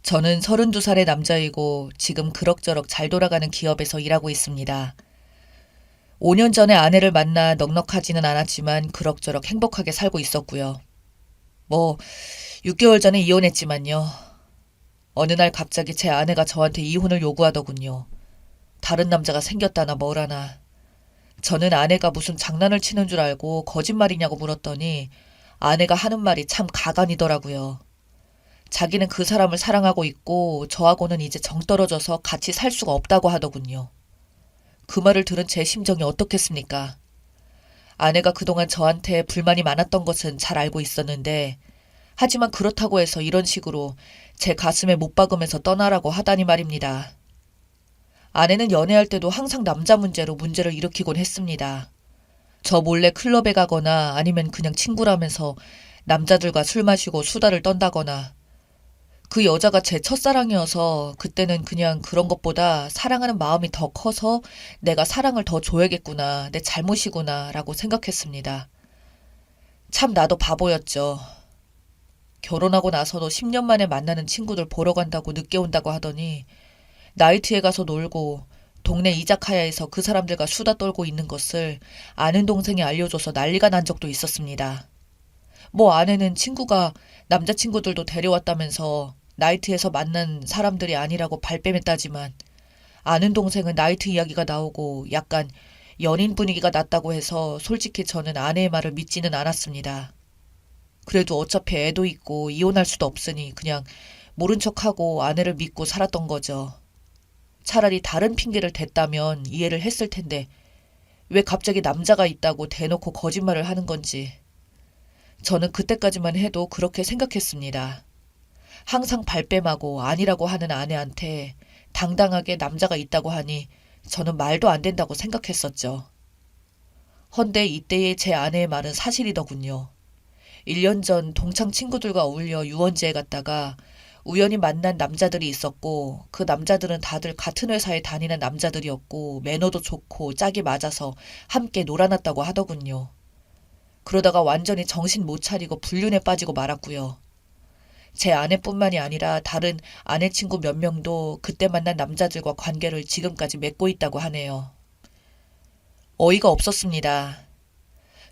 저는 32살의 남자이고 지금 그럭저럭 잘 돌아가는 기업에서 일하고 있습니다. 5년 전에 아내를 만나 넉넉하지는 않았지만 그럭저럭 행복하게 살고 있었고요. 뭐 6개월 전에 이혼했지만요. 어느 날 갑자기 제 아내가 저한테 이혼을 요구하더군요. 다른 남자가 생겼다나 뭐라나. 저는 아내가 무슨 장난을 치는 줄 알고 거짓말이냐고 물었더니 아내가 하는 말이 참 가관이더라고요. 자기는 그 사람을 사랑하고 있고 저하고는 이제 정 떨어져서 같이 살 수가 없다고 하더군요. 그 말을 들은 제 심정이 어떻겠습니까? 아내가 그동안 저한테 불만이 많았던 것은 잘 알고 있었는데 하지만 그렇다고 해서 이런 식으로 제 가슴에 못 박으면서 떠나라고 하다니 말입니다. 아내는 연애할 때도 항상 남자 문제로 문제를 일으키곤 했습니다. 저 몰래 클럽에 가거나 아니면 그냥 친구라면서 남자들과 술 마시고 수다를 떤다거나 그 여자가 제 첫사랑이어서 그때는 그냥 그런 것보다 사랑하는 마음이 더 커서 내가 사랑을 더 줘야겠구나, 내 잘못이구나 라고 생각했습니다. 참 나도 바보였죠. 결혼하고 나서도 10년 만에 만나는 친구들 보러 간다고 늦게 온다고 하더니 나이트에 가서 놀고 동네 이자카야에서 그 사람들과 수다 떨고 있는 것을 아는 동생이 알려줘서 난리가 난 적도 있었습니다. 뭐 아내는 친구가 남자친구들도 데려왔다면서 나이트에서 만난 사람들이 아니라고 발뺌했다지만 아는 동생은 나이트 이야기가 나오고 약간 연인 분위기가 났다고 해서 솔직히 저는 아내의 말을 믿지는 않았습니다. 그래도 어차피 애도 있고 이혼할 수도 없으니 그냥 모른 척하고 아내를 믿고 살았던 거죠. 차라리 다른 핑계를 댔다면 이해를 했을 텐데 왜 갑자기 남자가 있다고 대놓고 거짓말을 하는 건지. 저는 그때까지만 해도 그렇게 생각했습니다. 항상 발뺌하고 아니라고 하는 아내한테 당당하게 남자가 있다고 하니 저는 말도 안 된다고 생각했었죠. 헌데 이때의 제 아내의 말은 사실이더군요. 1년 전 동창 친구들과 어울려 유원지에 갔다가 우연히 만난 남자들이 있었고 그 남자들은 다들 같은 회사에 다니는 남자들이었고 매너도 좋고 짝이 맞아서 함께 놀아났다고 하더군요. 그러다가 완전히 정신 못 차리고 불륜에 빠지고 말았고요. 제 아내뿐만이 아니라 다른 아내 친구 몇 명도 그때 만난 남자들과 관계를 지금까지 맺고 있다고 하네요. 어이가 없었습니다.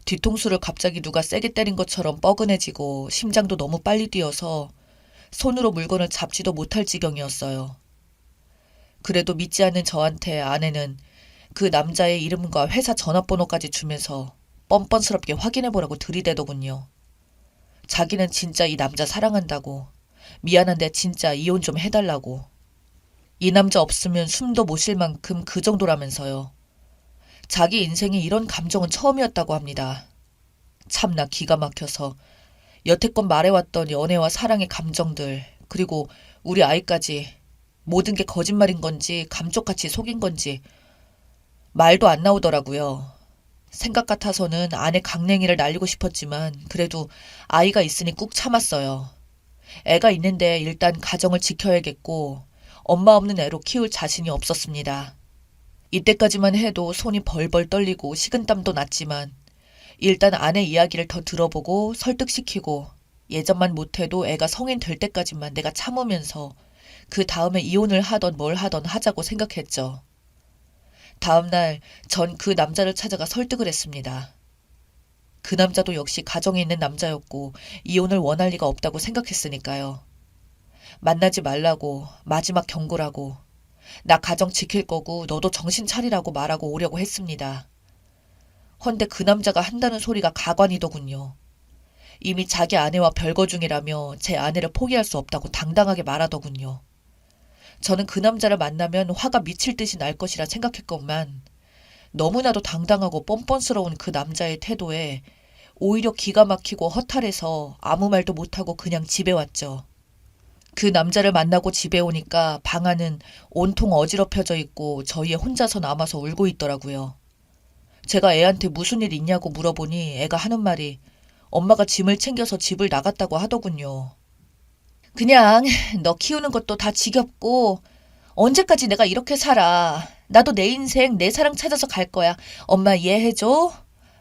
뒤통수를 갑자기 누가 세게 때린 것처럼 뻐근해지고 심장도 너무 빨리 뛰어서 손으로 물건을 잡지도 못할 지경이었어요. 그래도 믿지 않는 저한테 아내는 그 남자의 이름과 회사 전화번호까지 주면서 뻔뻔스럽게 확인해보라고 들이대더군요. 자기는 진짜 이 남자 사랑한다고, 미안한데 진짜 이혼 좀 해달라고. 이 남자 없으면 숨도 못 쉴 만큼 그 정도라면서요. 자기 인생에 이런 감정은 처음이었다고 합니다. 참나 기가 막혀서 여태껏 말해왔던 연애와 사랑의 감정들, 그리고 우리 아이까지 모든 게 거짓말인 건지 감쪽같이 속인 건지 말도 안 나오더라고요. 생각 같아서는 아내 강냉이를 날리고 싶었지만 그래도 아이가 있으니 꾹 참았어요. 애가 있는데 일단 가정을 지켜야겠고 엄마 없는 애로 키울 자신이 없었습니다. 이때까지만 해도 손이 벌벌 떨리고 식은땀도 났지만 일단 아내 이야기를 더 들어보고 설득시키고 예전만 못해도 애가 성인 될 때까지만 내가 참으면서 그 다음에 이혼을 하던 뭘 하던 하자고 생각했죠. 다음날 전 그 남자를 찾아가 설득을 했습니다. 그 남자도 역시 가정에 있는 남자였고 이혼을 원할 리가 없다고 생각했으니까요. 만나지 말라고 마지막 경고라고 나 가정 지킬 거고 너도 정신 차리라고 말하고 오려고 했습니다. 헌데 그 남자가 한다는 소리가 가관이더군요. 이미 자기 아내와 별거 중이라며 제 아내를 포기할 수 없다고 당당하게 말하더군요. 저는 그 남자를 만나면 화가 미칠 듯이 날 것이라 생각했건만 너무나도 당당하고 뻔뻔스러운 그 남자의 태도에 오히려 기가 막히고 허탈해서 아무 말도 못하고 그냥 집에 왔죠. 그 남자를 만나고 집에 오니까 방 안은 온통 어지럽혀져 있고 저희에 혼자서 남아서 울고 있더라고요. 제가 애한테 무슨 일 있냐고 물어보니 애가 하는 말이 엄마가 짐을 챙겨서 집을 나갔다고 하더군요. 그냥 너 키우는 것도 다 지겹고 언제까지 내가 이렇게 살아. 나도 내 인생 내 사랑 찾아서 갈 거야. 엄마 이해해줘?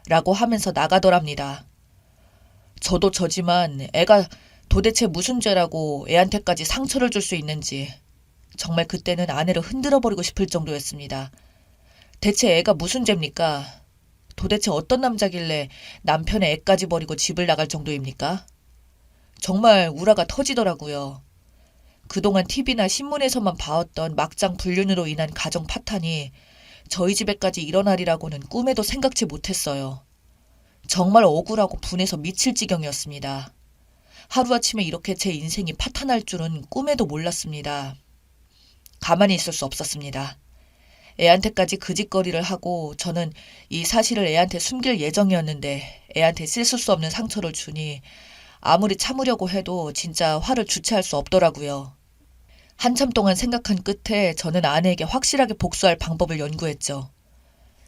라고 하면서 나가더랍니다. 저도 저지만 애가 도대체 무슨 죄라고 애한테까지 상처를 줄 수 있는지 정말 그때는 아내를 흔들어버리고 싶을 정도였습니다. 대체 애가 무슨 죄입니까? 도대체 어떤 남자길래 남편의 애까지 버리고 집을 나갈 정도입니까? 정말 우라가 터지더라고요. 그동안 TV나 신문에서만 봐왔던 막장 불륜으로 인한 가정 파탄이 저희 집에까지 일어나리라고는 꿈에도 생각지 못했어요. 정말 억울하고 분해서 미칠 지경이었습니다. 하루아침에 이렇게 제 인생이 파탄날 줄은 꿈에도 몰랐습니다. 가만히 있을 수 없었습니다. 애한테까지 그 짓거리를 하고 저는 이 사실을 애한테 숨길 예정이었는데 애한테 씻을 수 없는 상처를 주니 아무리 참으려고 해도 진짜 화를 주체할 수 없더라고요. 한참 동안 생각한 끝에 저는 아내에게 확실하게 복수할 방법을 연구했죠.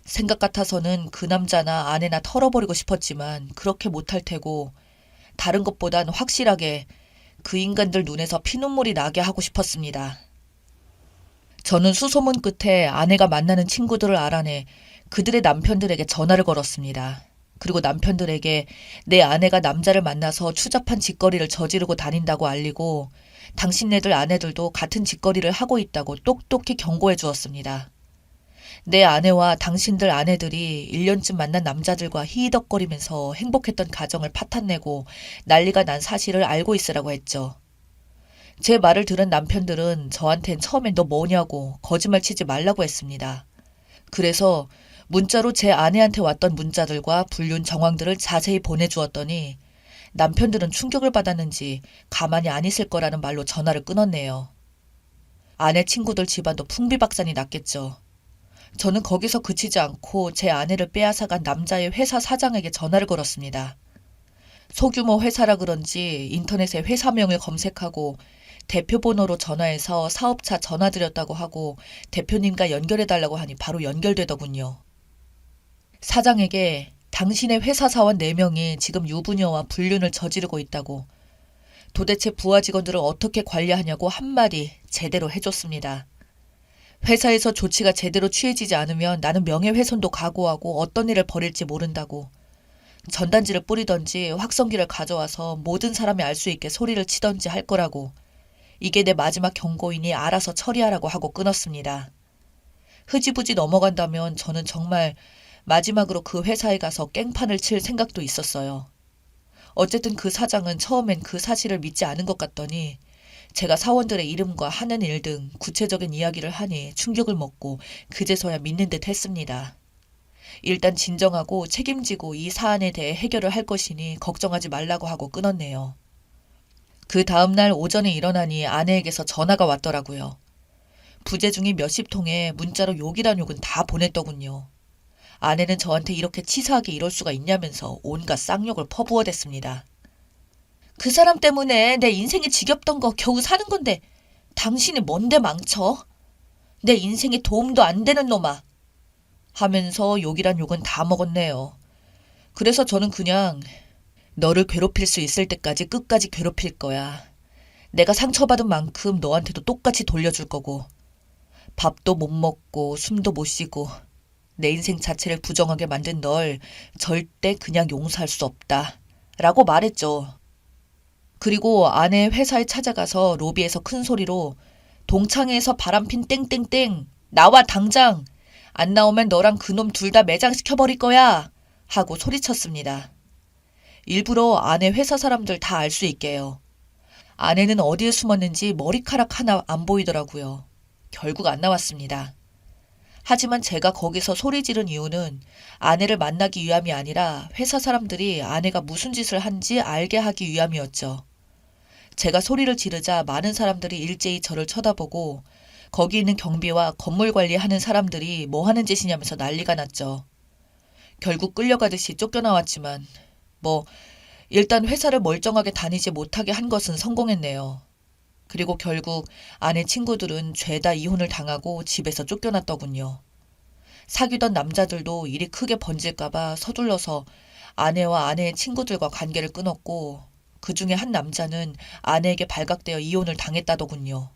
생각 같아서는 그 남자나 아내나 털어버리고 싶었지만 그렇게 못할 테고 다른 것보단 확실하게 그 인간들 눈에서 피눈물이 나게 하고 싶었습니다. 저는 수소문 끝에 아내가 만나는 친구들을 알아내 그들의 남편들에게 전화를 걸었습니다. 그리고 남편들에게 내 아내가 남자를 만나서 추잡한 짓거리를 저지르고 다닌다고 알리고 당신네들 아내들도 같은 짓거리를 하고 있다고 똑똑히 경고해 주었습니다. 내 아내와 당신들 아내들이 1년쯤 만난 남자들과 히히덕거리면서 행복했던 가정을 파탄내고 난리가 난 사실을 알고 있으라고 했죠. 제 말을 들은 남편들은 저한텐 처음엔 너 뭐냐고 거짓말 치지 말라고 했습니다. 그래서 문자로 제 아내한테 왔던 문자들과 불륜 정황들을 자세히 보내주었더니 남편들은 충격을 받았는지 가만히 안 있을 거라는 말로 전화를 끊었네요. 아내 친구들 집안도 풍비박산이 났겠죠. 저는 거기서 그치지 않고 제 아내를 빼앗아간 남자의 회사 사장에게 전화를 걸었습니다. 소규모 회사라 그런지 인터넷에 회사명을 검색하고 대표 번호로 전화해서 사업차 전화드렸다고 하고 대표님과 연결해달라고 하니 바로 연결되더군요. 사장에게 당신의 회사 사원 4명이 지금 유부녀와 불륜을 저지르고 있다고 도대체 부하 직원들을 어떻게 관리하냐고 한마디 제대로 해줬습니다. 회사에서 조치가 제대로 취해지지 않으면 나는 명예훼손도 각오하고 어떤 일을 벌일지 모른다고 전단지를 뿌리던지 확성기를 가져와서 모든 사람이 알 수 있게 소리를 치던지 할 거라고 이게 내 마지막 경고이니 알아서 처리하라고 하고 끊었습니다. 흐지부지 넘어간다면 저는 정말 마지막으로 그 회사에 가서 깽판을 칠 생각도 있었어요. 어쨌든 그 사장은 처음엔 그 사실을 믿지 않은 것 같더니 제가 사원들의 이름과 하는 일 등 구체적인 이야기를 하니 충격을 먹고 그제서야 믿는 듯 했습니다. 일단 진정하고 책임지고 이 사안에 대해 해결을 할 것이니 걱정하지 말라고 하고 끊었네요. 그 다음날 오전에 일어나니 아내에게서 전화가 왔더라고요. 부재중이 몇십 통에 문자로 욕이란 욕은 다 보냈더군요. 아내는 저한테 이렇게 치사하게 이럴 수가 있냐면서 온갖 쌍욕을 퍼부어댔습니다. 그 사람 때문에 내 인생이 지겹던 거 겨우 사는 건데 당신이 뭔데 망쳐? 내 인생에 도움도 안 되는 놈아. 하면서 욕이란 욕은 다 먹었네요. 그래서 저는 그냥 너를 괴롭힐 수 있을 때까지 끝까지 괴롭힐 거야. 내가 상처받은 만큼 너한테도 똑같이 돌려줄 거고 밥도 못 먹고 숨도 못 쉬고 내 인생 자체를 부정하게 만든 널 절대 그냥 용서할 수 없다. 라고 말했죠. 그리고 아내 회사에 찾아가서 로비에서 큰 소리로 동창회에서 바람핀 땡땡땡 나와 당장 안 나오면 너랑 그놈 둘 다 매장시켜버릴 거야 하고 소리쳤습니다. 일부러 아내 회사 사람들 다 알 수 있게요. 아내는 어디에 숨었는지 머리카락 하나 안 보이더라고요. 결국 안 나왔습니다. 하지만 제가 거기서 소리 지른 이유는 아내를 만나기 위함이 아니라 회사 사람들이 아내가 무슨 짓을 한지 알게 하기 위함이었죠. 제가 소리를 지르자 많은 사람들이 일제히 저를 쳐다보고 거기 있는 경비와 건물 관리하는 사람들이 뭐 하는 짓이냐면서 난리가 났죠. 결국 끌려가듯이 쫓겨나왔지만 일단 회사를 멀쩡하게 다니지 못하게 한 것은 성공했네요. 그리고 결국 아내 친구들은 죄다 이혼을 당하고 집에서 쫓겨났더군요. 사귀던 남자들도 일이 크게 번질까봐 서둘러서 아내와 아내의 친구들과 관계를 끊었고 그 중에 한 남자는 아내에게 발각되어 이혼을 당했다더군요.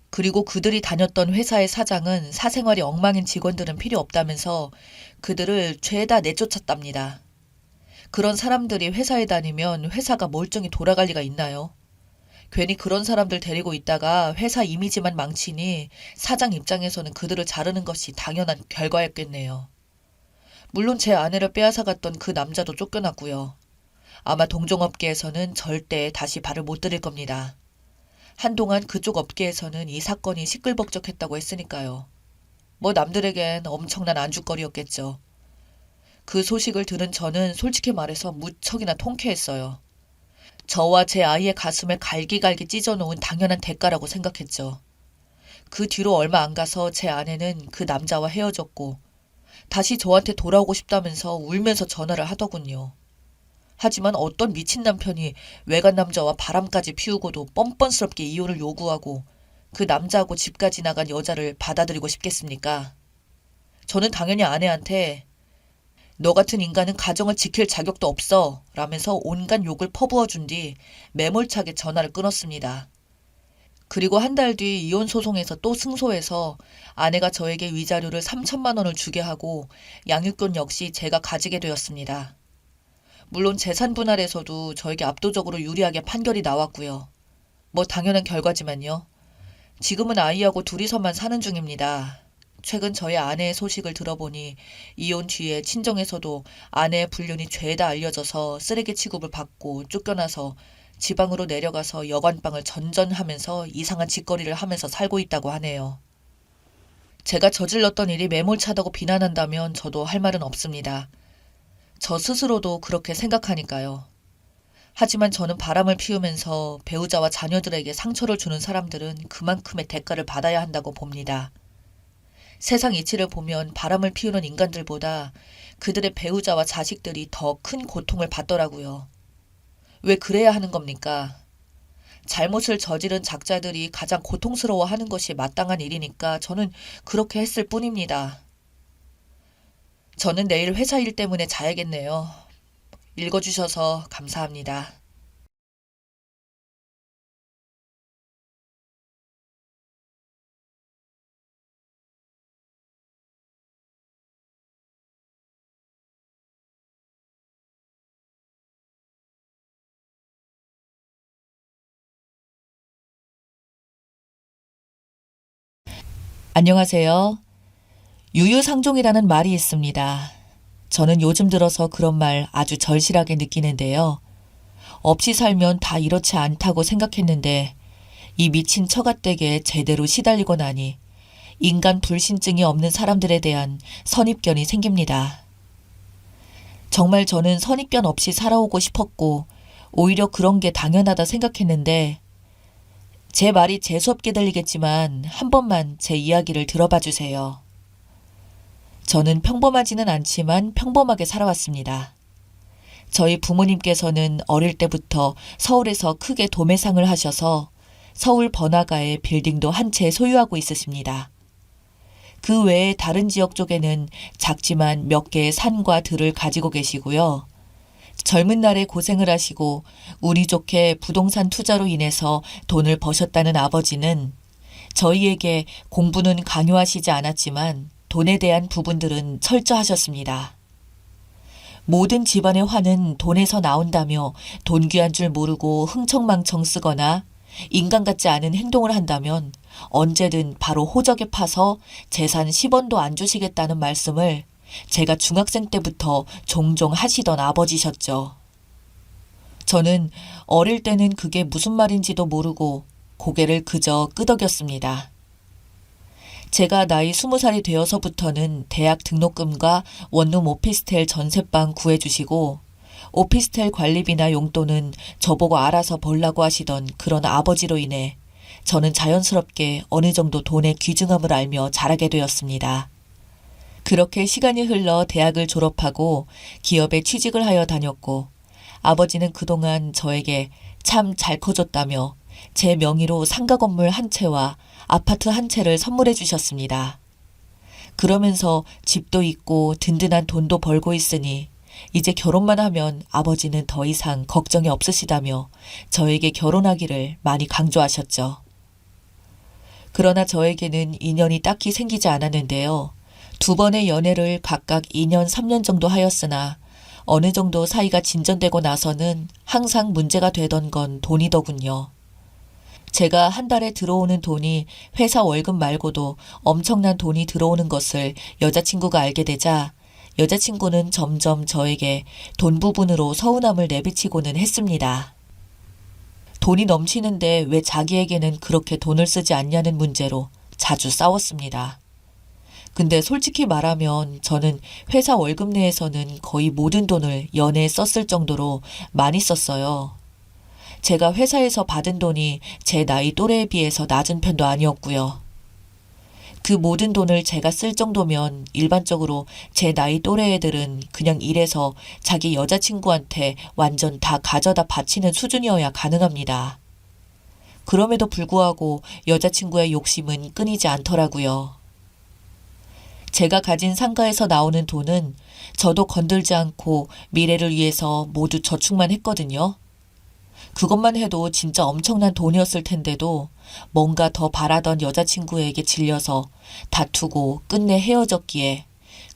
그리고 그들이 다녔던 회사의 사장은 사생활이 엉망인 직원들은 필요 없다면서 그들을 죄다 내쫓았답니다. 그런 사람들이 회사에 다니면 회사가 멀쩡히 돌아갈 리가 있나요? 괜히 그런 사람들 데리고 있다가 회사 이미지만 망치니 사장 입장에서는 그들을 자르는 것이 당연한 결과였겠네요. 물론 제 아내를 빼앗아갔던 그 남자도 쫓겨났고요. 아마 동종업계에서는 절대 다시 발을 못 들일 겁니다. 한동안 그쪽 업계에서는 이 사건이 시끌벅적했다고 했으니까요. 뭐 남들에겐 엄청난 안주거리였겠죠. 그 소식을 들은 저는 솔직히 말해서 무척이나 통쾌했어요. 저와 제 아이의 가슴을 갈기갈기 찢어놓은 당연한 대가라고 생각했죠. 그 뒤로 얼마 안 가서 제 아내는 그 남자와 헤어졌고 다시 저한테 돌아오고 싶다면서 울면서 전화를 하더군요. 하지만 어떤 미친 남편이 외간 남자와 바람까지 피우고도 뻔뻔스럽게 이혼을 요구하고 그 남자하고 집까지 나간 여자를 받아들이고 싶겠습니까? 저는 당연히 아내한테 너 같은 인간은 가정을 지킬 자격도 없어 라면서 온갖 욕을 퍼부어준 뒤 매몰차게 전화를 끊었습니다. 그리고 한 달 뒤 이혼 소송에서 또 승소해서 아내가 저에게 위자료를 3천만 원을 주게 하고 양육권 역시 제가 가지게 되었습니다. 물론 재산 분할에서도 저에게 압도적으로 유리하게 판결이 나왔고요. 뭐 당연한 결과지만요. 지금은 아이하고 둘이서만 사는 중입니다. 최근 저희 아내의 소식을 들어보니 이혼 뒤에 친정에서도 아내의 불륜이 죄다 알려져서 쓰레기 취급을 받고 쫓겨나서 지방으로 내려가서 여관방을 전전하면서 이상한 짓거리를 하면서 살고 있다고 하네요. 제가 저질렀던 일이 매몰차다고 비난한다면 저도 할 말은 없습니다. 저 스스로도 그렇게 생각하니까요. 하지만 저는 바람을 피우면서 배우자와 자녀들에게 상처를 주는 사람들은 그만큼의 대가를 받아야 한다고 봅니다. 세상 이치를 보면 바람을 피우는 인간들보다 그들의 배우자와 자식들이 더 큰 고통을 받더라고요. 왜 그래야 하는 겁니까? 잘못을 저지른 작자들이 가장 고통스러워하는 것이 마땅한 일이니까 저는 그렇게 했을 뿐입니다. 저는 내일 회사 일 때문에 자야겠네요. 읽어주셔서 감사합니다. 안녕하세요. 유유상종이라는 말이 있습니다. 저는 요즘 들어서 그런 말 아주 절실하게 느끼는데요. 없이 살면 다 이렇지 않다고 생각했는데 이 미친 처갓댁에 제대로 시달리고 나니 인간 불신증이 없는 사람들에 대한 선입견이 생깁니다. 정말 저는 선입견 없이 살아오고 싶었고 오히려 그런 게 당연하다 생각했는데 제 말이 재수없게 들리겠지만 한 번만 제 이야기를 들어봐 주세요. 저는 평범하지는 않지만 평범하게 살아왔습니다. 저희 부모님께서는 어릴 때부터 서울에서 크게 도매상을 하셔서 서울 번화가에 빌딩도 한 채 소유하고 있으십니다. 그 외에 다른 지역 쪽에는 작지만 몇 개의 산과 들을 가지고 계시고요. 젊은 날에 고생을 하시고 운이 좋게 부동산 투자로 인해서 돈을 버셨다는 아버지는 저희에게 공부는 강요하시지 않았지만 돈에 대한 부분들은 철저하셨습니다. 모든 집안의 화는 돈에서 나온다며 돈 귀한 줄 모르고 흥청망청 쓰거나 인간 같지 않은 행동을 한다면 언제든 바로 호적에 파서 재산 10원도 안 주시겠다는 말씀을 제가 중학생 때부터 종종 하시던 아버지셨죠. 저는 어릴 때는 그게 무슨 말인지도 모르고 고개를 그저 끄덕였습니다. 제가 나이 20살이 되어서부터는 대학 등록금과 원룸 오피스텔 전셋방 구해주시고 오피스텔 관리비나 용돈은 저보고 알아서 벌라고 하시던 그런 아버지로 인해 저는 자연스럽게 어느 정도 돈의 귀중함을 알며 자라게 되었습니다. 그렇게 시간이 흘러 대학을 졸업하고 기업에 취직을 하여 다녔고 아버지는 그동안 저에게 참 잘 커줬다며 제 명의로 상가 건물 한 채와 아파트 한 채를 선물해 주셨습니다. 그러면서 집도 있고 든든한 돈도 벌고 있으니 이제 결혼만 하면 아버지는 더 이상 걱정이 없으시다며 저에게 결혼하기를 많이 강조하셨죠. 그러나 저에게는 인연이 딱히 생기지 않았는데요. 두 번의 연애를 각각 2년, 3년 정도 하였으나 어느 정도 사이가 진전되고 나서는 항상 문제가 되던 건 돈이더군요. 제가 한 달에 들어오는 돈이 회사 월급 말고도 엄청난 돈이 들어오는 것을 여자친구가 알게 되자 여자친구는 점점 저에게 돈 부분으로 서운함을 내비치고는 했습니다. 돈이 넘치는데 왜 자기에게는 그렇게 돈을 쓰지 않냐는 문제로 자주 싸웠습니다. 근데 솔직히 말하면 저는 회사 월급 내에서는 거의 모든 돈을 연애에 썼을 정도로 많이 썼어요. 제가 회사에서 받은 돈이 제 나이 또래에 비해서 낮은 편도 아니었고요. 그 모든 돈을 제가 쓸 정도면 일반적으로 제 나이 또래 애들은 그냥 일해서 자기 여자친구한테 완전 다 가져다 바치는 수준이어야 가능합니다. 그럼에도 불구하고 여자친구의 욕심은 끊이지 않더라고요. 제가 가진 상가에서 나오는 돈은 저도 건들지 않고 미래를 위해서 모두 저축만 했거든요. 그것만 해도 진짜 엄청난 돈이었을 텐데도 뭔가 더 바라던 여자친구에게 질려서 다투고 끝내 헤어졌기에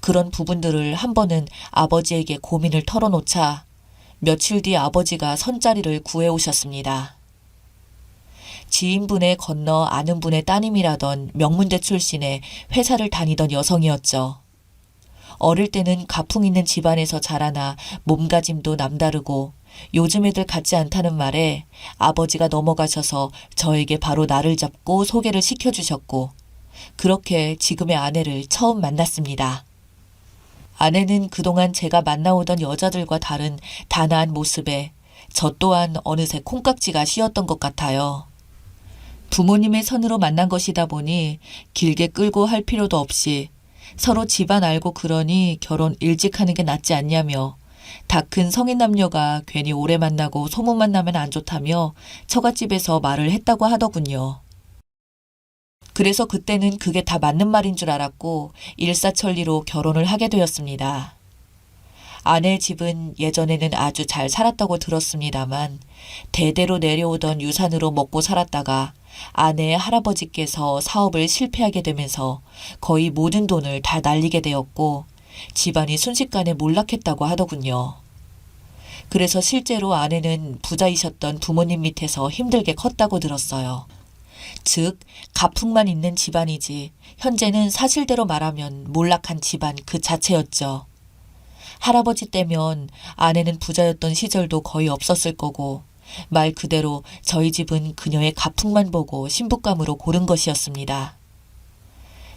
그런 부분들을 한 번은 아버지에게 고민을 털어놓자 며칠 뒤 아버지가 선자리를 구해오셨습니다. 지인분의 건너 아는 분의 따님이라던 명문대 출신의 회사를 다니던 여성이었죠. 어릴 때는 가풍 있는 집안에서 자라나 몸가짐도 남다르고 요즘 애들 같지 않다는 말에 아버지가 넘어가셔서 저에게 바로 나를 잡고 소개를 시켜주셨고 그렇게 지금의 아내를 처음 만났습니다. 아내는 그동안 제가 만나오던 여자들과 다른 단아한 모습에 저 또한 어느새 콩깍지가 씌었던 것 같아요. 부모님의 선으로 만난 것이다 보니 길게 끌고 할 필요도 없이 서로 집안 알고 그러니 결혼 일찍 하는 게 낫지 않냐며 다 큰 성인 남녀가 괜히 오래 만나고 소문만 나면 안 좋다며 처갓집에서 말을 했다고 하더군요. 그래서 그때는 그게 다 맞는 말인 줄 알았고 일사천리로 결혼을 하게 되었습니다. 아내 집은 예전에는 아주 잘 살았다고 들었습니다만 대대로 내려오던 유산으로 먹고 살았다가 아내의 할아버지께서 사업을 실패하게 되면서 거의 모든 돈을 다 날리게 되었고 집안이 순식간에 몰락했다고 하더군요. 그래서 실제로 아내는 부자이셨던 부모님 밑에서 힘들게 컸다고 들었어요. 즉, 가풍만 있는 집안이지 현재는 사실대로 말하면 몰락한 집안 그 자체였죠. 할아버지 때면 아내는 부자였던 시절도 거의 없었을 거고 말 그대로 저희 집은 그녀의 가풍만 보고 신부감으로 고른 것이었습니다.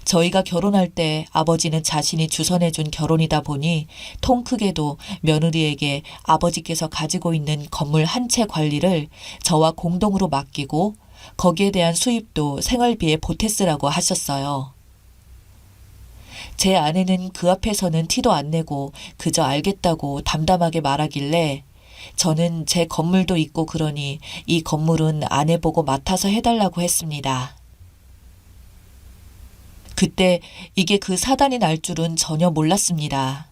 저희가 결혼할 때 아버지는 자신이 주선해준 결혼이다 보니 통 크게도 며느리에게 아버지께서 가지고 있는 건물 한 채 관리를 저와 공동으로 맡기고 거기에 대한 수입도 생활비에 보탰으라고 하셨어요. 제 아내는 그 앞에서는 티도 안 내고 그저 알겠다고 담담하게 말하길래 저는 제 건물도 있고 그러니 이 건물은 아내 보고 맡아서 해달라고 했습니다. 그때 이게 그 사단이 날 줄은 전혀 몰랐습니다.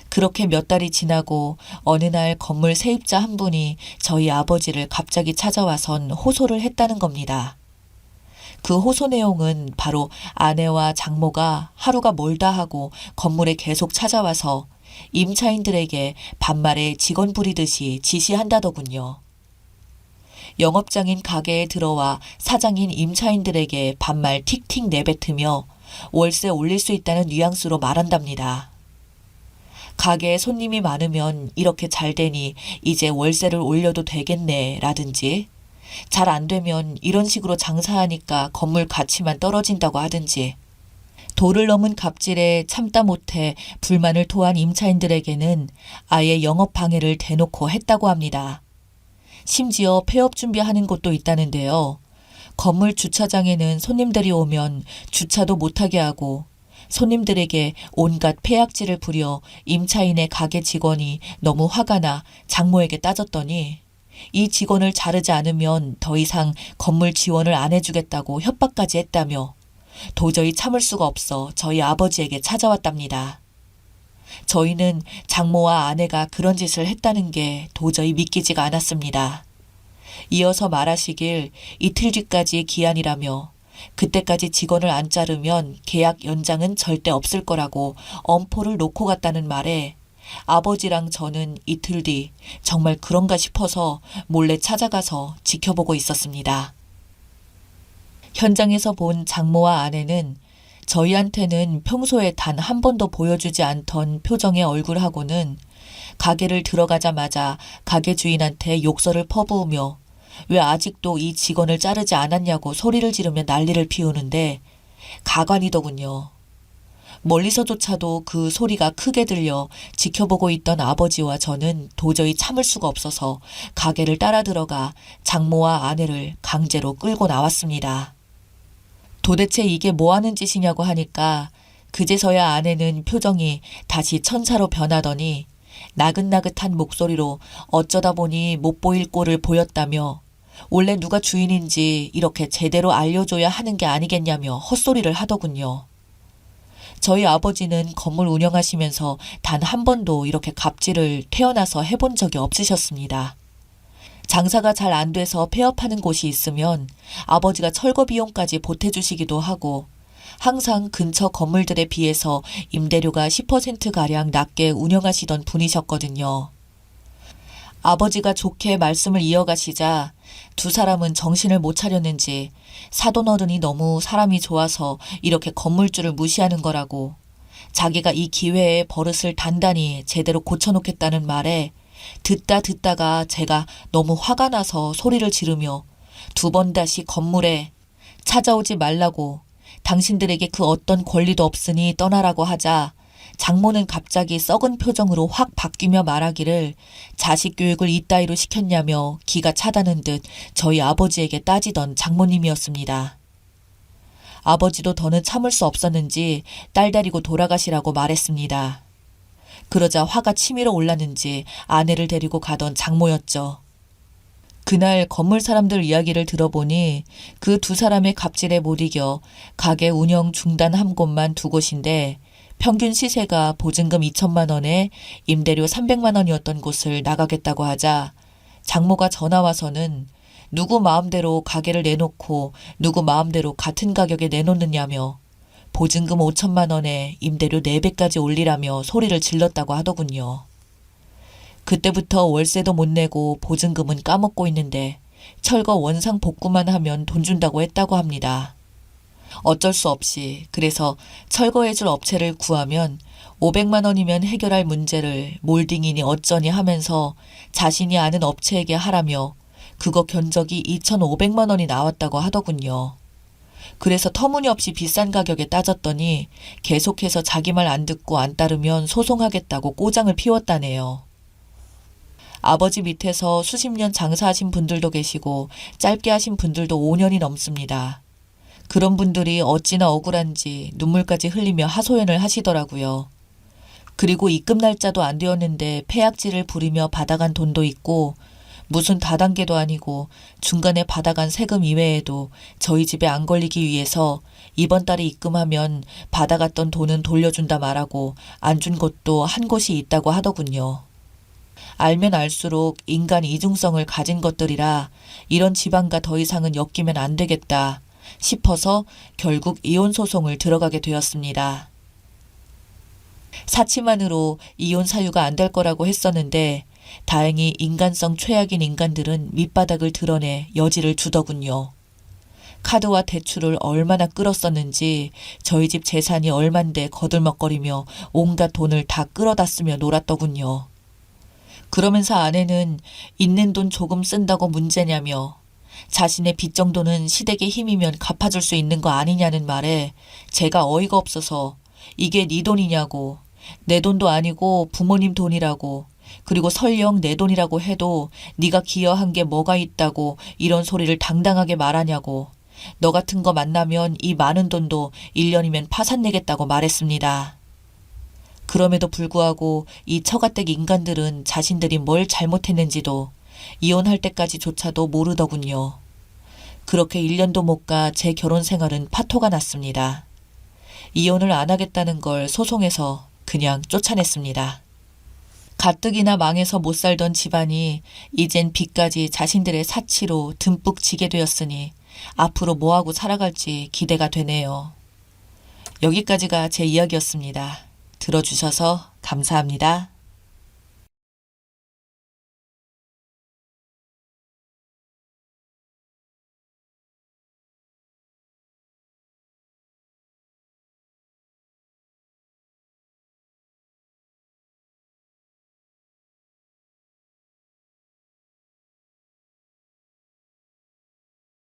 그렇게 몇 달이 지나고 어느 날 건물 세입자 한 분이 저희 아버지를 갑자기 찾아와선 호소를 했다는 겁니다. 그 호소 내용은 바로 아내와 장모가 하루가 멀다 하고 건물에 계속 찾아와서 임차인들에게 반말에 직원 부리듯이 지시한다더군요. 영업장인 가게에 들어와 사장인 임차인들에게 반말 틱틱 내뱉으며 월세 올릴 수 있다는 뉘앙스로 말한답니다. 가게에 손님이 많으면 이렇게 잘 되니 이제 월세를 올려도 되겠네 라든지 잘 안 되면 이런 식으로 장사하니까 건물 가치만 떨어진다고 하든지 도를 넘은 갑질에 참다 못해 불만을 토한 임차인들에게는 아예 영업 방해를 대놓고 했다고 합니다. 심지어 폐업 준비하는 곳도 있다는데요. 건물 주차장에는 손님들이 오면 주차도 못하게 하고 손님들에게 온갖 폐악질을 부려 임차인의 가게 직원이 너무 화가 나 장모에게 따졌더니 이 직원을 자르지 않으면 더 이상 건물 지원을 안 해주겠다고 협박까지 했다며 도저히 참을 수가 없어 저희 아버지에게 찾아왔답니다. 저희는 장모와 아내가 그런 짓을 했다는 게 도저히 믿기지가 않았습니다. 이어서 말하시길 이틀 뒤까지 기한이라며 그때까지 직원을 안 자르면 계약 연장은 절대 없을 거라고 엄포를 놓고 갔다는 말에 아버지랑 저는 이틀 뒤 정말 그런가 싶어서 몰래 찾아가서 지켜보고 있었습니다. 현장에서 본 장모와 아내는 저희한테는 평소에 단 한 번도 보여주지 않던 표정의 얼굴하고는 가게를 들어가자마자 가게 주인한테 욕설을 퍼부으며 왜 아직도 이 직원을 자르지 않았냐고 소리를 지르며 난리를 피우는데 가관이더군요. 멀리서조차도 그 소리가 크게 들려 지켜보고 있던 아버지와 저는 도저히 참을 수가 없어서 가게를 따라 들어가 장모와 아내를 강제로 끌고 나왔습니다. 도대체 이게 뭐 하는 짓이냐고 하니까 그제서야 아내는 표정이 다시 천사로 변하더니 나긋나긋한 목소리로 어쩌다 보니 못 보일 꼴을 보였다며 원래 누가 주인인지 이렇게 제대로 알려줘야 하는 게 아니겠냐며 헛소리를 하더군요. 저희 아버지는 건물 운영하시면서 단 한 번도 이렇게 갑질을 태어나서 해본 적이 없으셨습니다. 장사가 잘 안 돼서 폐업하는 곳이 있으면 아버지가 철거 비용까지 보태주시기도 하고 항상 근처 건물들에 비해서 임대료가 10%가량 낮게 운영하시던 분이셨거든요. 아버지가 좋게 말씀을 이어가시자 두 사람은 정신을 못 차렸는지 사돈어른이 너무 사람이 좋아서 이렇게 건물주를 무시하는 거라고 자기가 이 기회에 버릇을 단단히 제대로 고쳐놓겠다는 말에 듣다가 제가 너무 화가 나서 소리를 지르며 두 번 다시 건물에 찾아오지 말라고 당신들에게 그 어떤 권리도 없으니 떠나라고 하자 장모는 갑자기 썩은 표정으로 확 바뀌며 말하기를 자식 교육을 이따위로 시켰냐며 기가 차다는 듯 저희 아버지에게 따지던 장모님이었습니다. 아버지도 더는 참을 수 없었는지 딸 데리고 돌아가시라고 말했습니다. 그러자 화가 치밀어 올랐는지 아내를 데리고 가던 장모였죠. 그날 건물 사람들 이야기를 들어보니 그 두 사람의 갑질에 못 이겨 가게 운영 중단한 곳만 두 곳인데 평균 시세가 보증금 2천만 원에 임대료 300만 원이었던 곳을 나가겠다고 하자 장모가 전화 와서는 누구 마음대로 가게를 내놓고 누구 마음대로 같은 가격에 내놓느냐며 보증금 5천만 원에 임대료 4배까지 올리라며 소리를 질렀다고 하더군요. 그때부터 월세도 못 내고 보증금은 까먹고 있는데 철거 원상 복구만 하면 돈 준다고 했다고 합니다. 어쩔 수 없이 그래서 철거해줄 업체를 구하면 500만 원이면 해결할 문제를 몰딩이니 어쩌니 하면서 자신이 아는 업체에게 하라며 그거 견적이 2,500만 원이 나왔다고 하더군요. 그래서 터무니없이 비싼 가격에 따졌더니 계속해서 자기 말 안 듣고 안 따르면 소송하겠다고 꼬장을 피웠다네요. 아버지 밑에서 수십 년 장사하신 분들도 계시고 짧게 하신 분들도 5년이 넘습니다. 그런 분들이 어찌나 억울한지 눈물까지 흘리며 하소연을 하시더라고요. 그리고 입금 날짜도 안 되었는데 폐악질을 부리며 받아간 돈도 있고 무슨 다단계도 아니고 중간에 받아간 세금 이외에도 저희 집에 안 걸리기 위해서 이번 달에 입금하면 받아갔던 돈은 돌려준다 말하고 안 준 곳도 한 곳이 있다고 하더군요. 알면 알수록 인간 이중성을 가진 것들이라 이런 집안과 더 이상은 엮이면 안 되겠다 싶어서 결국 이혼 소송을 들어가게 되었습니다. 사치만으로 이혼 사유가 안 될 거라고 했었는데 다행히 인간성 최악인 인간들은 밑바닥을 드러내 여지를 주더군요. 카드와 대출을 얼마나 끌었었는지 저희 집 재산이 얼만데 거들먹거리며 온갖 돈을 다 끌어다 쓰며 놀았더군요. 그러면서 아내는 있는 돈 조금 쓴다고 문제냐며 자신의 빚 정도는 시댁의 힘이면 갚아줄 수 있는 거 아니냐는 말에 제가 어이가 없어서 이게 네 돈이냐고 내 돈도 아니고 부모님 돈이라고 그리고 설령 내 돈이라고 해도 네가 기여한 게 뭐가 있다고 이런 소리를 당당하게 말하냐고 너 같은 거 만나면 이 많은 돈도 1년이면 파산내겠다고 말했습니다. 그럼에도 불구하고 이 처가댁 인간들은 자신들이 뭘 잘못했는지도 이혼할 때까지조차도 모르더군요. 그렇게 1년도 못 가 제 결혼 생활은 파토가 났습니다. 이혼을 안 하겠다는 걸 소송해서 그냥 쫓아냈습니다. 가뜩이나 망해서 못 살던 집안이 이젠 빚까지 자신들의 사치로 듬뿍 지게 되었으니 앞으로 뭐하고 살아갈지 기대가 되네요. 여기까지가 제 이야기였습니다. 들어주셔서 감사합니다.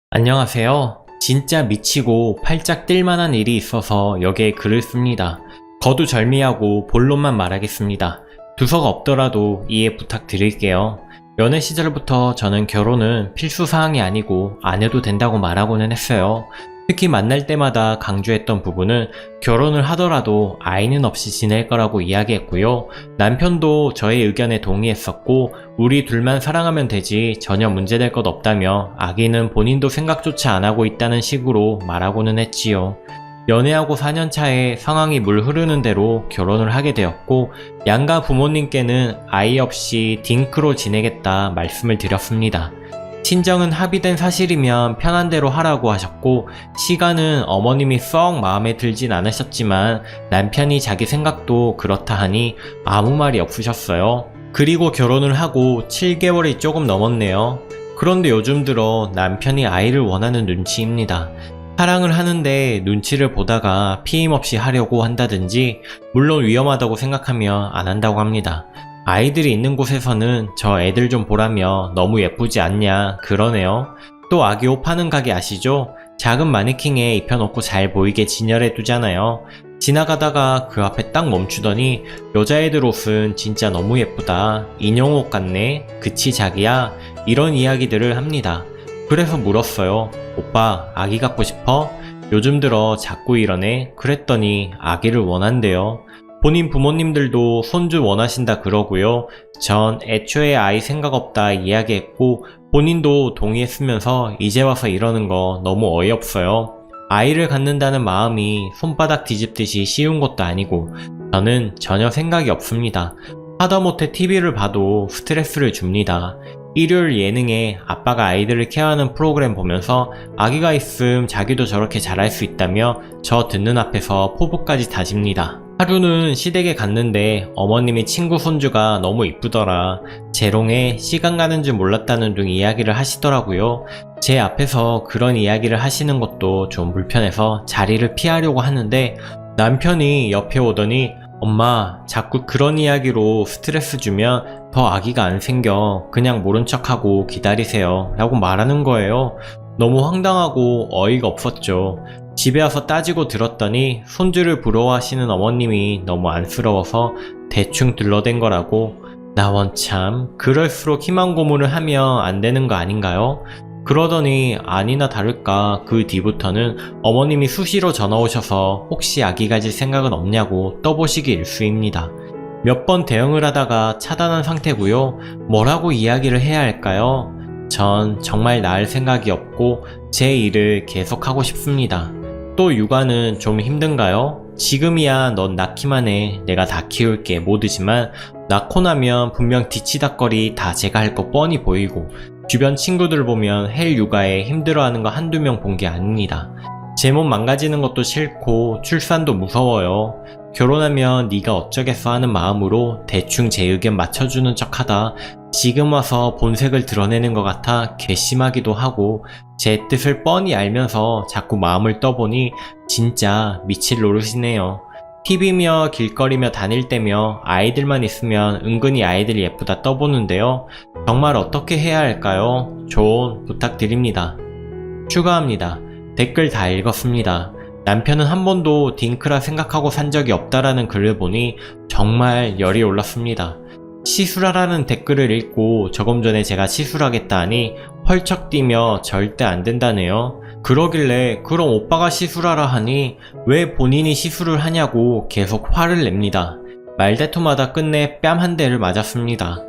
안녕하세요. 진짜 미치고 팔짝 뛸만한 일이 있어서 여기에 글을 씁니다. 거두절미하고 본론만 말하겠습니다. 두서가 없더라도 이해 부탁드릴게요. 연애 시절부터 저는 결혼은 필수사항이 아니고 안 해도 된다고 말하고는 했어요. 특히 만날 때마다 강조했던 부분은 결혼을 하더라도 아이는 없이 지낼 거라고 이야기했고요. 남편도 저의 의견에 동의했었고 우리 둘만 사랑하면 되지 전혀 문제될 것 없다며 아기는 본인도 생각조차 안 하고 있다는 식으로 말하고는 했지요. 연애하고 4년 차에 상황이 물 흐르는 대로 결혼을 하게 되었고 양가 부모님께는 아이 없이 딩크로 지내겠다 말씀을 드렸습니다. 친정은 합의된 사실이면 편한 대로 하라고 하셨고 시간은 어머님이 썩 마음에 들진 않으셨지만 남편이 자기 생각도 그렇다 하니 아무 말이 없으셨어요. 그리고 결혼을 하고 7개월이 조금 넘었네요. 그런데 요즘 들어 남편이 아이를 원하는 눈치입니다. 사랑을 하는데 눈치를 보다가 피임 없이 하려고 한다든지 물론 위험하다고 생각하며 안 한다고 합니다. 아이들이 있는 곳에서는 저 애들 좀 보라며 너무 예쁘지 않냐 그러네요. 또 아기 옷 파는 가게 아시죠? 작은 마네킹에 입혀놓고 잘 보이게 진열해 두잖아요. 지나가다가 그 앞에 딱 멈추더니 여자애들 옷은 진짜 너무 예쁘다. 인형 옷 같네. 그치 자기야? 이런 이야기들을 합니다. 그래서 물었어요. 오빠 아기 갖고 싶어? 요즘 들어 자꾸 이러네. 그랬더니 아기를 원한대요. 본인 부모님들도 손주 원하신다 그러고요. 전 애초에 아이 생각 없다 이야기했고 본인도 동의했으면서 이제 와서 이러는 거 너무 어이없어요. 아이를 갖는다는 마음이 손바닥 뒤집듯이 쉬운 것도 아니고 저는 전혀 생각이 없습니다. 하다못해 TV를 봐도 스트레스를 줍니다. 일요일 예능에 아빠가 아이들을 케어하는 프로그램 보면서 아기가 있음 자기도 저렇게 잘할 수 있다며 저 듣는 앞에서 포부까지 다집니다. 하루는 시댁에 갔는데 어머님이 친구 손주가 너무 이쁘더라. 재롱에 시간 가는 줄 몰랐다는 등 이야기를 하시더라고요. 제 앞에서 그런 이야기를 하시는 것도 좀 불편해서 자리를 피하려고 하는데 남편이 옆에 오더니 엄마 자꾸 그런 이야기로 스트레스 주면 더 아기가 안 생겨. 그냥 모른 척하고 기다리세요 라고 말하는 거예요. 너무 황당하고 어이가 없었죠. 집에 와서 따지고 들었더니 손주를 부러워하시는 어머님이 너무 안쓰러워서 대충 둘러댄 거라고. 나 원참 그럴수록 희망 고문을 하면 안 되는 거 아닌가요? 그러더니 아니나 다를까 그 뒤부터는 어머님이 수시로 전화 오셔서 혹시 아기 가질 생각은 없냐고 떠보시기 일쑤입니다. 몇 번 대응을 하다가 차단한 상태고요. 뭐라고 이야기를 해야 할까요? 전 정말 낳을 생각이 없고 제 일을 계속하고 싶습니다. 또 육아는 좀 힘든가요? 지금이야 넌 낳기만 해. 내가 다 키울게. 모두지만 낳고 나면 분명 뒤치다꺼리 다 제가 할 거 뻔히 보이고 주변 친구들 보면 헬 육아에 힘들어하는 거 한두 명 본 게 아닙니다. 제 몸 망가지는 것도 싫고 출산도 무서워요. 결혼하면 네가 어쩌겠어 하는 마음으로 대충 제 의견 맞춰주는 척하다 지금 와서 본색을 드러내는 것 같아 괘씸하기도 하고 제 뜻을 뻔히 알면서 자꾸 마음을 떠보니 진짜 미칠 노릇이네요. TV며 길거리며 다닐 때며 아이들만 있으면 은근히 아이들이 예쁘다 떠보는데요. 정말 어떻게 해야 할까요? 조언 부탁드립니다. 추가합니다. 댓글 다 읽었습니다. 남편은 한 번도 딩크라 생각하고 산 적이 없다라는 글을 보니 정말 열이 올랐습니다. 시술하라는 댓글을 읽고 조금 전에 제가 시술하겠다 하니 펄쩍 뛰며 절대 안 된다네요. 그러길래 그럼 오빠가 시술하라 하니 왜 본인이 시술을 하냐고 계속 화를 냅니다. 말대토마다 끝내 뺨 한 대를 맞았습니다.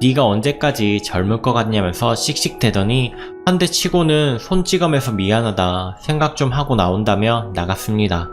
네가 언제까지 젊을 것 같냐면서 씩씩대더니 한 대 치고는 손찌검에서 미안하다 생각 좀 하고 나온다며 나갔습니다.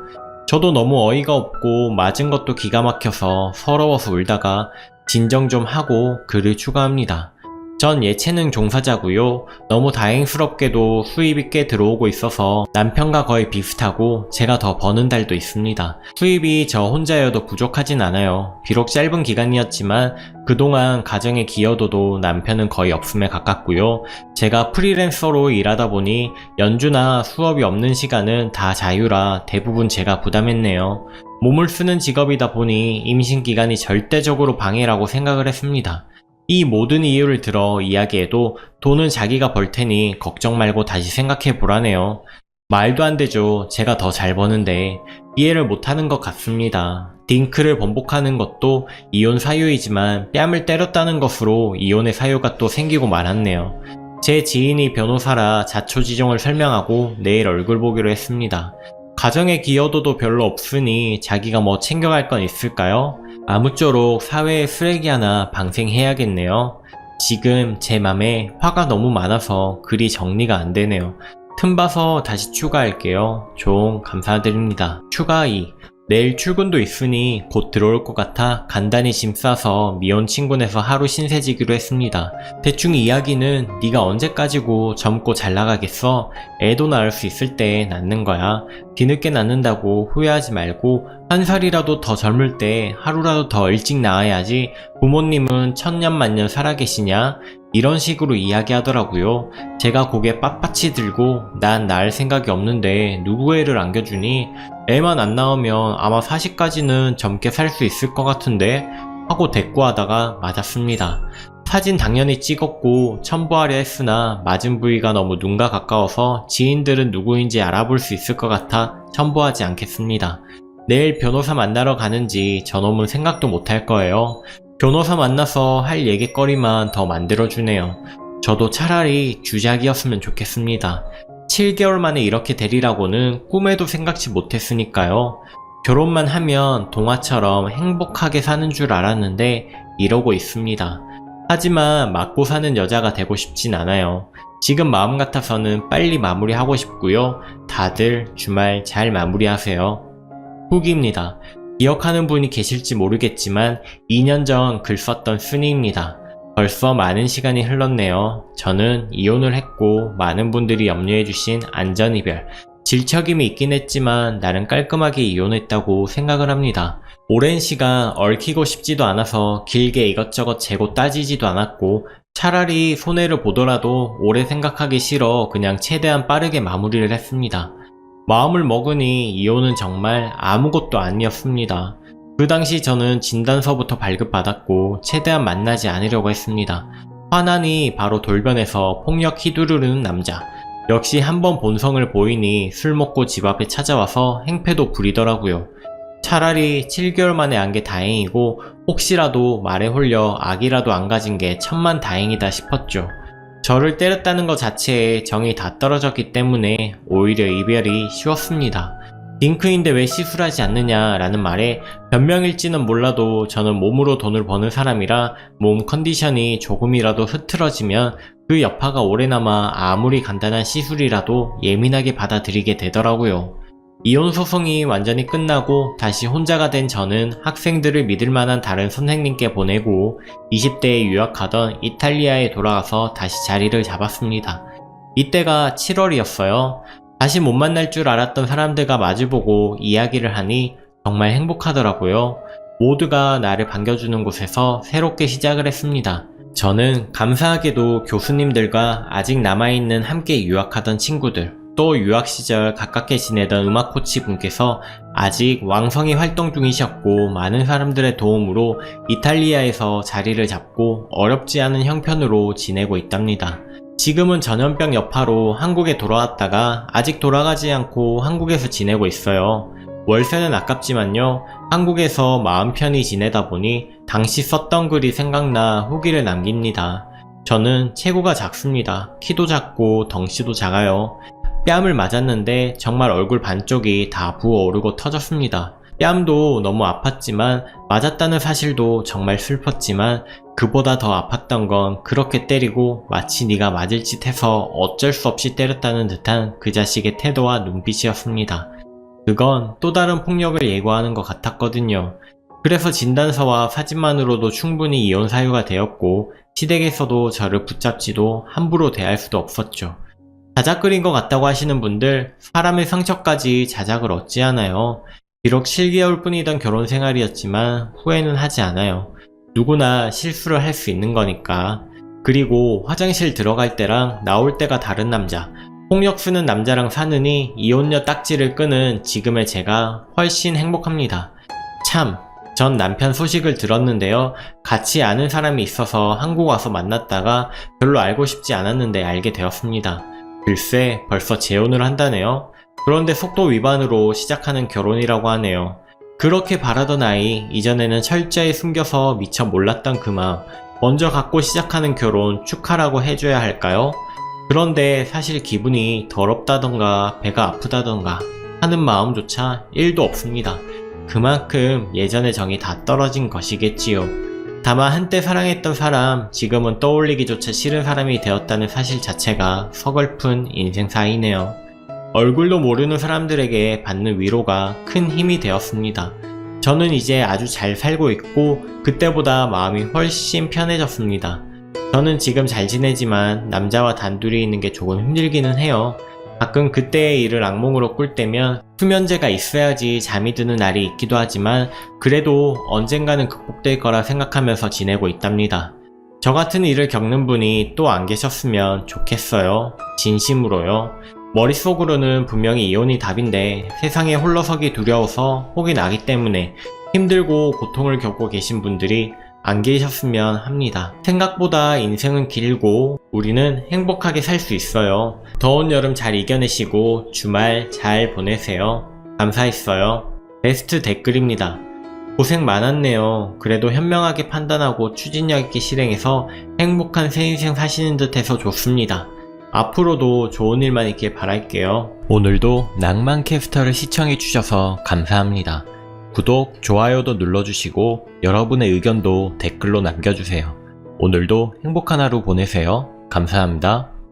저도 너무 어이가 없고 맞은 것도 기가 막혀서 서러워서 울다가 진정 좀 하고 글을 추가합니다. 전 예체능 종사자고요. 너무 다행스럽게도 수입이 꽤 들어오고 있어서 남편과 거의 비슷하고 제가 더 버는 달도 있습니다. 수입이 저 혼자여도 부족하진 않아요. 비록 짧은 기간이었지만 그동안 가정의 기여도도 남편은 거의 없음에 가깝고요. 제가 프리랜서로 일하다 보니 연주나 수업이 없는 시간은 다 자유라 대부분 제가 부담했네요. 몸을 쓰는 직업이다 보니 임신 기간이 절대적으로 방해라고 생각을 했습니다. 이 모든 이유를 들어 이야기해도 돈은 자기가 벌 테니 걱정 말고 다시 생각해 보라네요. 말도 안 되죠. 제가 더 잘 버는데 이해를 못하는 것 같습니다. 딩크를 번복하는 것도 이혼 사유이지만 뺨을 때렸다는 것으로 이혼의 사유가 또 생기고 말았네요. 제 지인이 변호사라 자초지종을 설명하고 내일 얼굴 보기로 했습니다. 가정의 기여도도 별로 없으니 자기가 뭐 챙겨갈 건 있을까요? 아무쪼록 사회의 쓰레기 하나 방생해야겠네요. 지금 제 맘에 화가 너무 많아서 글이 정리가 안 되네요. 틈 봐서 다시 추가할게요. 종 감사드립니다. 추가 2. 내일 출근도 있으니 곧 들어올 것 같아 간단히 짐 싸서 미혼 친구네서 하루 신세지기로 했습니다. 대충 이야기는 네가 언제까지고 젊고 잘 나가겠어? 애도 낳을 수 있을 때 낳는 거야. 뒤늦게 낳는다고 후회하지 말고 한 살이라도 더 젊을 때 하루라도 더 일찍 낳아야지. 부모님은 천년만년 살아계시냐? 이런 식으로 이야기하더라고요. 제가 고개 빳빳이 들고 난 낳을 생각이 없는데 누구 애를 안겨주니? 애만 안 낳으면 아마 40까지는 젊게 살 수 있을 것 같은데? 하고 대꾸하다가 맞았습니다. 사진 당연히 찍었고 첨부하려 했으나 맞은 부위가 너무 눈과 가까워서 지인들은 누구인지 알아볼 수 있을 것 같아 첨부하지 않겠습니다. 내일 변호사 만나러 가는지 저놈은 생각도 못할 거예요. 변호사 만나서 할 얘기거리만 더 만들어주네요. 저도 차라리 주작이었으면 좋겠습니다. 7개월 만에 이렇게 되리라고는 꿈에도 생각지 못했으니까요. 결혼만 하면 동화처럼 행복하게 사는 줄 알았는데 이러고 있습니다. 하지만 맞고 사는 여자가 되고 싶진 않아요. 지금 마음 같아서는 빨리 마무리하고 싶고요. 다들 주말 잘 마무리하세요. 후기입니다. 기억하는 분이 계실지 모르겠지만 2년 전 글 썼던 순이입니다. 벌써 많은 시간이 흘렀네요. 저는 이혼을 했고 많은 분들이 염려해주신 안전이별, 질척임이 있긴 했지만 나름 깔끔하게 이혼했다고 생각을 합니다. 오랜 시간 얽히고 싶지도 않아서 길게 이것저것 재고 따지지도 않았고 차라리 손해를 보더라도 오래 생각하기 싫어 그냥 최대한 빠르게 마무리를 했습니다. 마음을 먹으니 이혼은 정말 아무것도 아니었습니다. 그 당시 저는 진단서부터 발급받았고 최대한 만나지 않으려고 했습니다. 화나니 바로 돌변해서 폭력 휘두르는 남자. 역시 한번 본성을 보이니 술 먹고 집 앞에 찾아와서 행패도 부리더라고요. 차라리 7개월 만에 안 게 다행이고 혹시라도 말에 홀려 악이라도 안 가진 게 천만 다행이다 싶었죠. 저를 때렸다는 것 자체에 정이 다 떨어졌기 때문에 오히려 이별이 쉬웠습니다. 딩크인데 왜 시술하지 않느냐 라는 말에 변명일지는 몰라도 저는 몸으로 돈을 버는 사람이라 몸 컨디션이 조금이라도 흐트러지면 그 여파가 오래남아 아무리 간단한 시술이라도 예민하게 받아들이게 되더라고요. 이혼 소송이 완전히 끝나고 다시 혼자가 된 저는 학생들을 믿을 만한 다른 선생님께 보내고 20대에 유학하던 이탈리아에 돌아가서 다시 자리를 잡았습니다. 이때가 7월이었어요. 다시 못 만날 줄 알았던 사람들과 마주보고 이야기를 하니 정말 행복하더라고요. 모두가 나를 반겨주는 곳에서 새롭게 시작을 했습니다. 저는 감사하게도 교수님들과 아직 남아있는 함께 유학하던 친구들, 또 유학 시절 가깝게 지내던 음악 코치 분께서 아직 왕성히 활동 중이셨고 많은 사람들의 도움으로 이탈리아에서 자리를 잡고 어렵지 않은 형편으로 지내고 있답니다. 지금은 전염병 여파로 한국에 돌아왔다가 아직 돌아가지 않고 한국에서 지내고 있어요. 월세는 아깝지만요. 한국에서 마음 편히 지내다 보니 당시 썼던 글이 생각나 후기를 남깁니다. 저는 체구가 작습니다. 키도 작고 덩치도 작아요. 뺨을 맞았는데 정말 얼굴 반쪽이 다 부어오르고 터졌습니다. 뺨도 너무 아팠지만 맞았다는 사실도 정말 슬펐지만 그보다 더 아팠던 건 그렇게 때리고 마치 네가 맞을 짓 해서 어쩔 수 없이 때렸다는 듯한 그 자식의 태도와 눈빛이었습니다. 그건 또 다른 폭력을 예고하는 것 같았거든요. 그래서 진단서와 사진만으로도 충분히 이혼 사유가 되었고 시댁에서도 저를 붙잡지도 함부로 대할 수도 없었죠. 자작글인 것 같다고 하시는 분들, 사람의 상처까지 자작을 얻지 않아요. 비록 7개월 뿐이던 결혼 생활이었지만 후회는 하지 않아요. 누구나 실수를 할 수 있는 거니까. 그리고 화장실 들어갈 때랑 나올 때가 다른 남자, 폭력 쓰는 남자랑 사느니 이혼녀 딱지를 끄는 지금의 제가 훨씬 행복합니다. 참, 전 남편 소식을 들었는데요. 같이 아는 사람이 있어서 한국 와서 만났다가 별로 알고 싶지 않았는데 알게 되었습니다. 글쎄, 벌써 재혼을 한다네요. 그런데 속도 위반으로 시작하는 결혼이라고 하네요. 그렇게 바라던 아이, 이전에는 철저히 숨겨서 미처 몰랐던 그 마음, 먼저 갖고 시작하는 결혼 축하라고 해줘야 할까요? 그런데 사실 기분이 더럽다던가 배가 아프다던가 하는 마음조차 1도 없습니다. 그만큼 예전의 정이 다 떨어진 것이겠지요. 다만 한때 사랑했던 사람, 지금은 떠올리기조차 싫은 사람이 되었다는 사실 자체가 서글픈 인생사이네요. 얼굴도 모르는 사람들에게 받는 위로가 큰 힘이 되었습니다. 저는 이제 아주 잘 살고 있고 그때보다 마음이 훨씬 편해졌습니다. 저는 지금 잘 지내지만 남자와 단둘이 있는 게 조금 힘들기는 해요. 가끔 그때의 일을 악몽으로 꿀 때면 수면제가 있어야지 잠이 드는 날이 있기도 하지만 그래도 언젠가는 극복될 거라 생각하면서 지내고 있답니다. 저 같은 일을 겪는 분이 또 안 계셨으면 좋겠어요. 진심으로요. 머릿속으로는 분명히 이혼이 답인데 세상에 홀로서기 두려워서 혹이 나기 때문에 힘들고 고통을 겪고 계신 분들이 안 계셨으면 합니다. 생각보다 인생은 길고 우리는 행복하게 살 수 있어요. 더운 여름 잘 이겨내시고 주말 잘 보내세요. 감사했어요. 베스트 댓글입니다. 고생 많았네요. 그래도 현명하게 판단하고 추진력 있게 실행해서 행복한 새 인생 사시는 듯 해서 좋습니다. 앞으로도 좋은 일만 있길 바랄게요. 오늘도 낭만캐스터를 시청해주셔서 감사합니다. 구독, 좋아요도 눌러주시고 여러분의 의견도 댓글로 남겨주세요. 오늘도 행복한 하루 보내세요. 감사합니다.